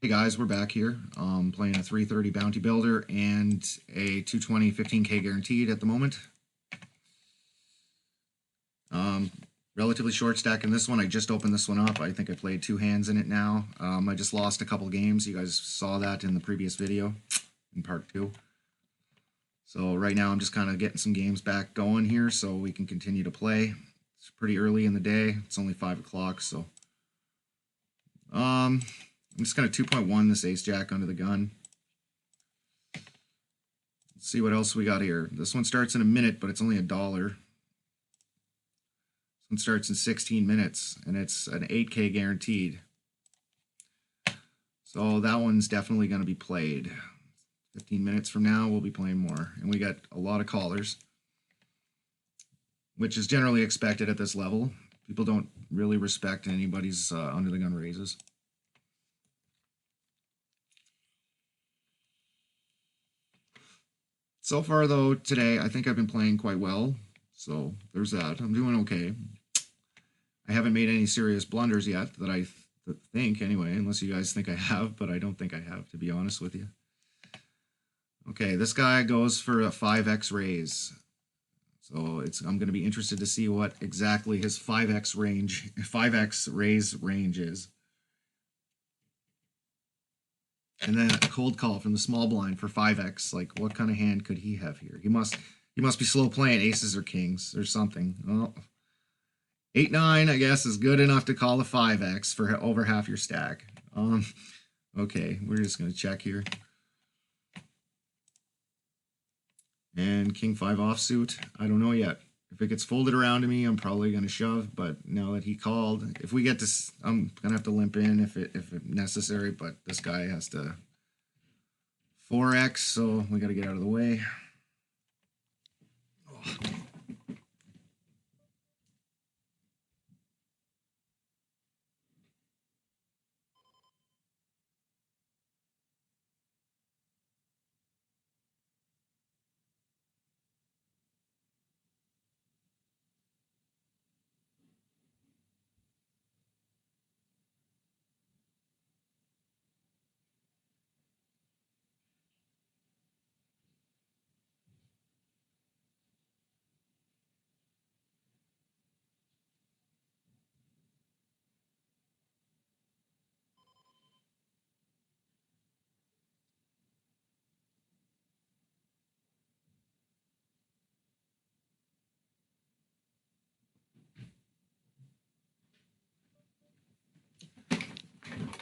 Hey guys, we're back here. Playing a 330 Bounty Builder and a 220 15K guaranteed at the moment. Relatively short stack in this one. I just opened this one up. I think I played 2 hands in it now. I just lost a couple games. You guys saw that in the previous video in part 2. So right now I'm just kind of getting some games back going here so we can continue to play. It's pretty early in the day. It's only 5 o'clock, so I'm just going to 2.1 this ace jack under the gun. Let's see what else we got here. This one starts in a minute, but it's only $1. This one starts in 16 minutes, and it's an 8K guaranteed. So that one's definitely going to be played. 15 minutes from now, we'll be playing more. And we got a lot of callers, which is generally expected at this level. People don't really respect anybody's under the gun raises. So far, though, today, I think I've been playing quite well. So there's that. I'm doing okay. I haven't made any serious blunders yet that I think, anyway, unless you guys think I have, but I don't think I have, to be honest with you. Okay, this guy goes for a 5x raise. So I'm going to be interested to see what exactly his 5x raise range is. And then a cold call from the small blind for 5x. Like, what kind of hand could he have here? He must be slow playing aces or kings or something. Oh, 8-9, I guess, is good enough to call a 5x for over half your stack. Okay, we're just going to check here. And king 5 offsuit. I don't know yet. If it gets folded around to me, I'm probably going to shove. But now that he called, if we get this, I'm going to have to limp in if necessary. But this guy has to 4x, so we got to get out of the way. Oh.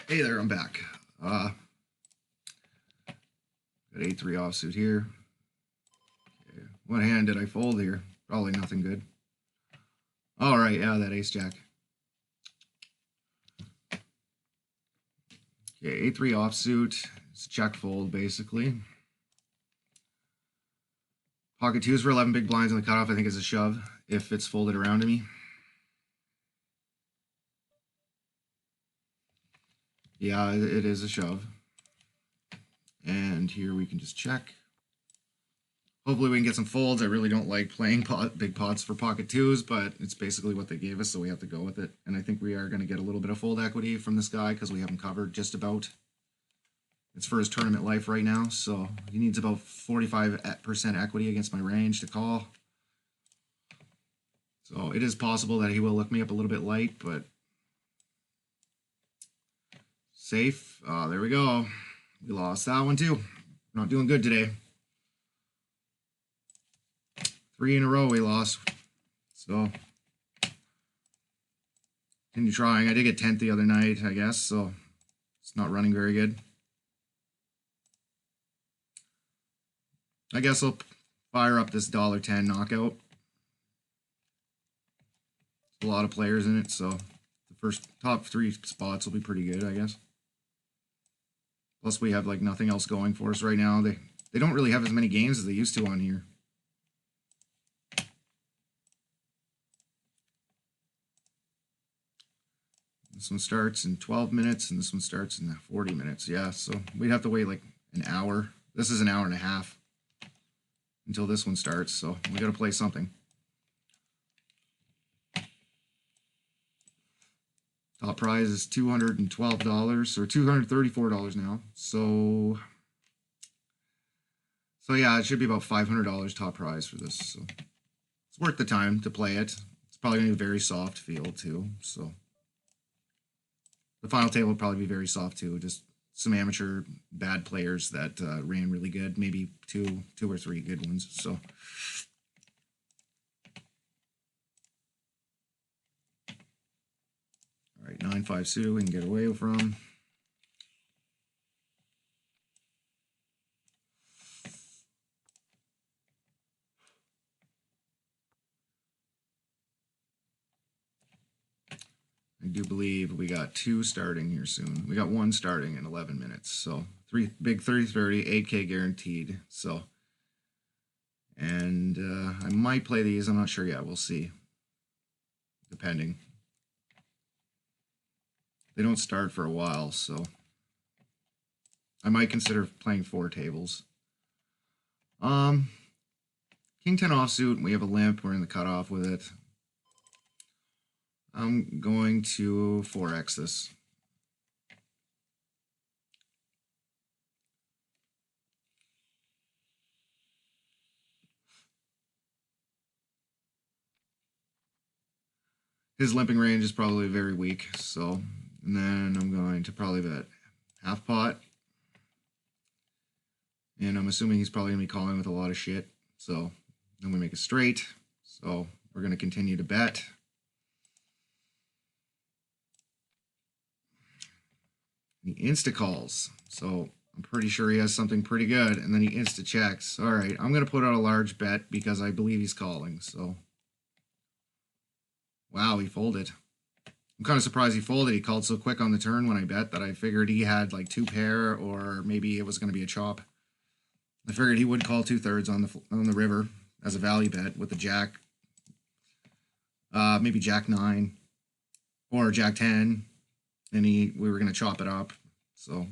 Hey there, I'm back. Got 8-3 offsuit here. Okay. What hand did I fold here? Probably nothing good. All right, yeah, that ace jack. Okay, 8-3 offsuit. It's check fold, basically. Pocket 2s for 11 big blinds, and the cutoff, I think, is a shove if it's folded around to me. Yeah, it is a shove. And here we can just check. Hopefully we can get some folds. I really don't like playing big pots for pocket 2s, but it's basically what they gave us, so we have to go with it. And I think we are going to get a little bit of fold equity from this guy because we have him covered just about. It's for his tournament life right now, so he needs about 45% equity against my range to call. So it is possible that he will look me up a little bit light, but safe. There we go. We lost that one too. Not doing good today. 3 in a row we lost. So continue trying. I did get 10th the other night, I guess, so it's not running very good. I guess I'll fire up this $10 knockout. There's a lot of players in it, so the first top 3 spots will be pretty good, I guess. Plus we have like nothing else going for us right now. They don't really have as many games as they used to on here. This one starts in 12 minutes, and this one starts in 40 minutes. Yeah, so we'd have to wait like an hour. This is an hour and a half until this one starts, so we got to play something. Top prize is $212 or $234 now. So yeah, it should be about $500 top prize for this. So it's worth the time to play it. It's probably going to be a very soft field too. So the final table will probably be very soft too. Just some amateur bad players that ran really good. Maybe two or three good ones. So all right, 9-5 suited we can get away from. I do believe we got 2 starting here soon. We got 1 starting in 11 minutes. So big 30-30, 8K guaranteed. So, and I might play these. I'm not sure yet. We'll see. Depending. They don't start for a while, so I might consider playing 4 tables. King 10 offsuit. We have a limp. We're in the cutoff with it. I'm going to 4x this. His limping range is probably very weak, so, and then I'm going to probably bet half pot. And I'm assuming he's probably going to be calling with a lot of shit, so then we make a straight. So we're going to continue to bet. He insta calls, so I'm pretty sure he has something pretty good, and then he insta checks. All right, I'm going to put out a large bet because I believe he's calling, so. Wow, he folded. I'm kind of surprised he folded. He called so quick on the turn when I bet that I figured he had like 2 pair, or maybe it was going to be a chop. I figured he would call 2/3 on the river as a value bet with the jack, maybe jack 9 or jack 10, and we were going to chop it up. So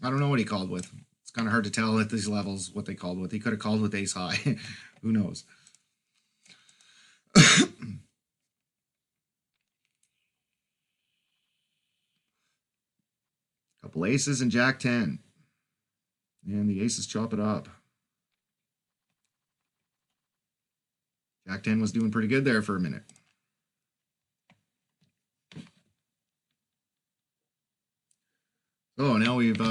I don't know what he called with. It's kind of hard to tell at these levels what they called with. He could have called with ace high. Who knows? Couple aces and jack 10. And the aces chop it up. Jack 10 was doing pretty good there for a minute. So now we've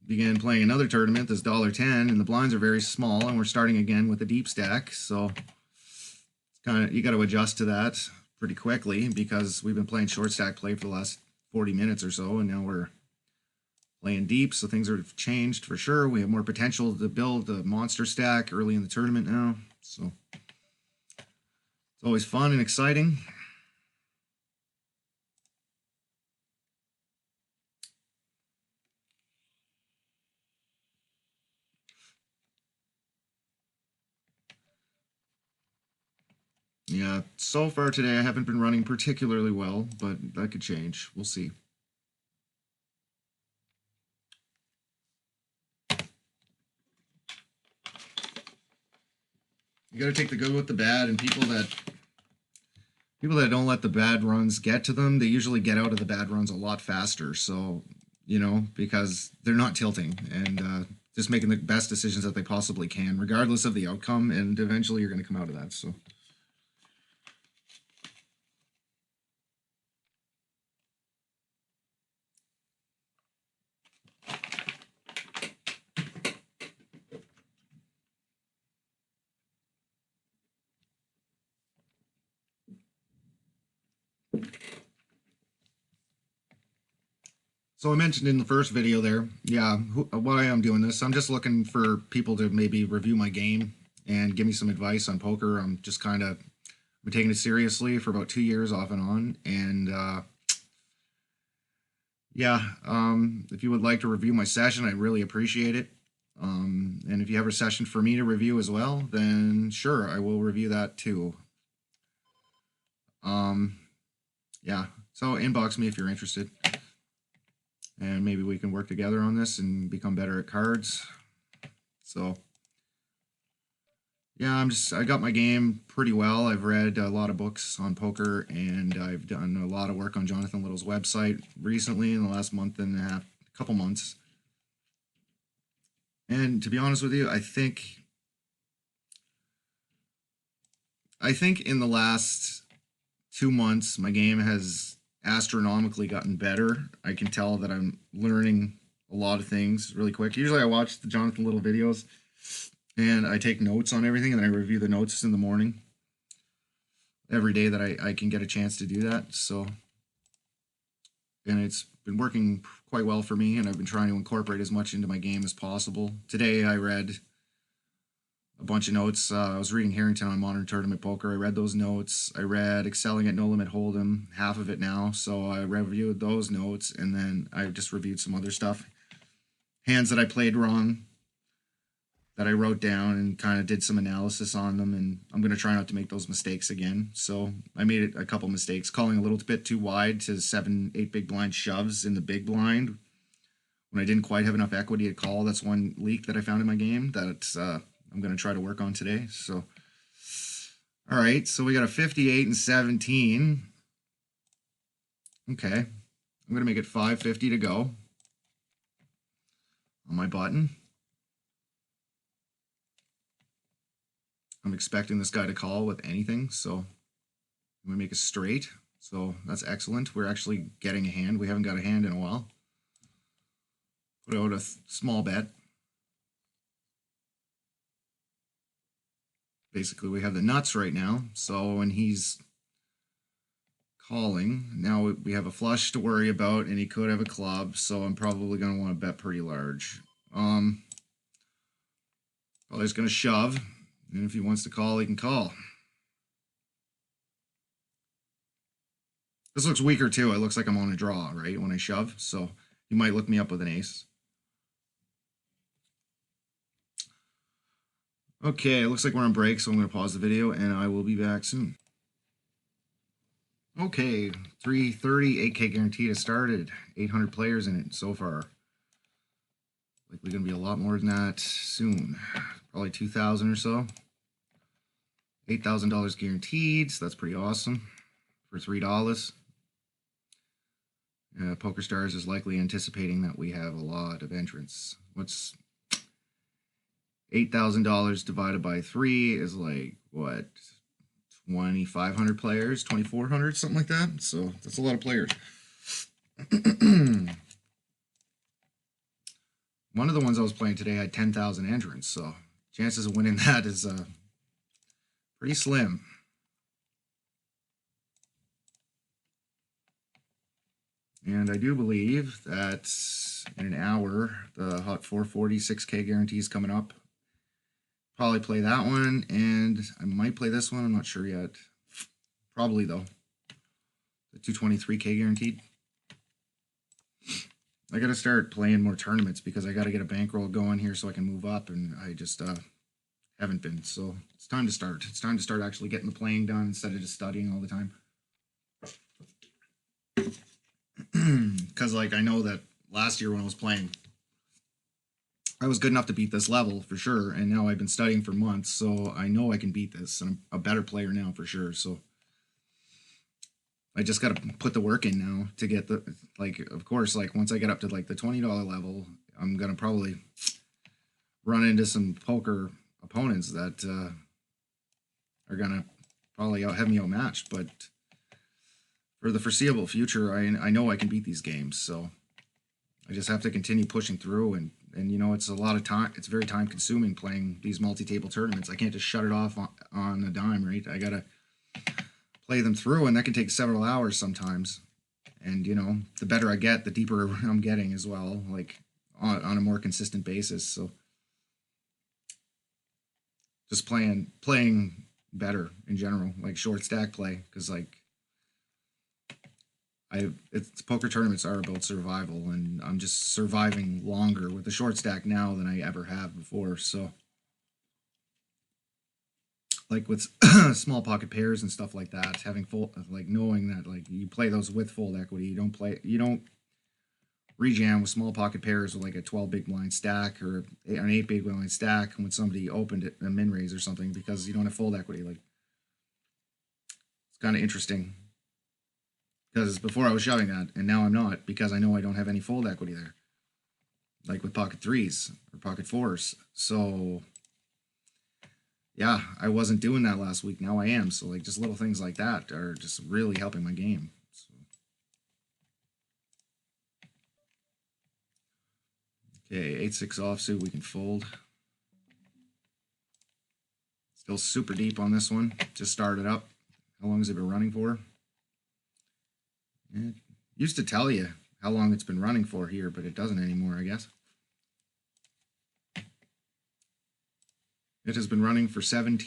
began playing another tournament, this $10, and the blinds are very small, and we're starting again with a deep stack. So it's kind of, you got to adjust to that pretty quickly because we've been playing short stack play for the last 40 minutes or so, and now we're playing deep, so things have changed for sure. We have more potential to build a monster stack early in the tournament now, so it's always fun and exciting. Yeah, so far today I haven't been running particularly well, but that could change. We'll see. You got to take the good with the bad, and people that don't let the bad runs get to them, they usually get out of the bad runs a lot faster. So, you know, because they're not tilting and just making the best decisions that they possibly can, regardless of the outcome, and eventually you're going to come out of that. So. So I mentioned in the first video there, yeah, why I'm doing this. I'm just looking for people to maybe review my game and give me some advice on poker. I'm just kind of been taking it seriously for about 2 years off and on. And yeah, if you would like to review my session, I'd really appreciate it. And if you have a session for me to review as well, then sure, I will review that too. Yeah, so inbox me if you're interested. And maybe we can work together on this and become better at cards. So, yeah, I got my game pretty well. I've read a lot of books on poker, and I've done a lot of work on Jonathan Little's website recently in the last month and a half, couple months. And to be honest with you, I think in the last 2 months, my game has astronomically gotten better. I can tell that I'm learning a lot of things really quick. Usually I watch the Jonathan Little videos and I take notes on everything and then I review the notes in the morning every day that I can get a chance to do that. So, and it's been working quite well for me, and I've been trying to incorporate as much into my game as possible. Today I read a bunch of notes. I was reading Harrington on Modern Tournament Poker. I read those notes. I read Excelling at No Limit Hold'em, half of it now. So I reviewed those notes, and then I just reviewed some other stuff. Hands that I played wrong that I wrote down and kind of did some analysis on them, and I'm going to try not to make those mistakes again. So I made a couple mistakes, calling a little bit too wide to 7-8 big blind shoves in the big blind when I didn't quite have enough equity to call. That's one leak that I found in my game that I'm going to try to work on today. So, all right, so we got a 58 and 17. Okay, I'm going to make it 550 to go on my button. I'm expecting this guy to call with anything, so I'm going to make a straight. So that's excellent. We're actually getting a hand. We haven't got a hand in a while. Put out a small bet. Basically, we have the nuts right now. So when he's calling, now we have a flush to worry about, and he could have a club. So I'm probably going to want to bet pretty large. Probably just going to shove. And if he wants to call, he can call. This looks weaker too. It looks like I'm on a draw, right, when I shove. So he might look me up with an ace. Okay, it looks like we're on break, so I'm going to pause the video, and I will be back soon. Okay, 330, 8K guaranteed has started. 800 players in it so far. Likely going to be a lot more than that soon. Probably 2,000 or so. $8,000 guaranteed, so that's pretty awesome for $3. PokerStars is likely anticipating that we have a lot of entrants. What's $8,000 divided by 3 is like, what, 2,500 players, 2,400, something like that. So that's a lot of players. One of the ones I was playing today had 10,000 entrants, so chances of winning that is pretty slim. And I do believe that in an hour, the Hot 440 6K guarantee is coming up. Probably play that one, and I might play this one. I'm not sure yet. Probably, though. The 223K guaranteed. I got to start playing more tournaments because I got to get a bankroll going here so I can move up, and I just haven't been. So it's time to start. It's time to start actually getting the playing done instead of just studying all the time. Because, like, I know that last year when I was playing, I was good enough to beat this level for sure, and now I've been studying for months, so I know I can beat this, and I'm a better player now for sure. So I just got to put the work in now to get the, like, of course, like, once I get up to, like, the $20 level, I'm going to probably run into some poker opponents that are going to probably have me outmatched, but for the foreseeable future, I know I can beat these games, so I just have to continue pushing through, and you know, it's a lot of time. It's very time consuming playing these multi-table tournaments. I can't just shut it off on a dime, right? I gotta play them through, and that can take several hours sometimes. And you know, the better I get, the deeper I'm getting as well, like on a more consistent basis. So just playing better in general, like short stack play, because like poker tournaments are about survival, and I'm just surviving longer with the short stack now than I ever have before. So, like with small pocket pairs and stuff like that, having full, like knowing that like you play those with full equity, you don't rejam with small pocket pairs with like a 12 big blind stack or an 8 big blind stack when somebody opened it, a min raise or something, because you don't have fold equity. Like, it's kind of interesting. Because before I was shoving that, and now I'm not, because I know I don't have any fold equity there. Like with pocket threes or pocket fours. So yeah, I wasn't doing that last week. Now I am. So like just little things like that are just really helping my game. So. Okay, 8-6 offsuit, we can fold. Still super deep on this one. Just started up. How long has it been running for? It used to tell you how long it's been running for here, but it doesn't anymore, I guess. It has been running for 17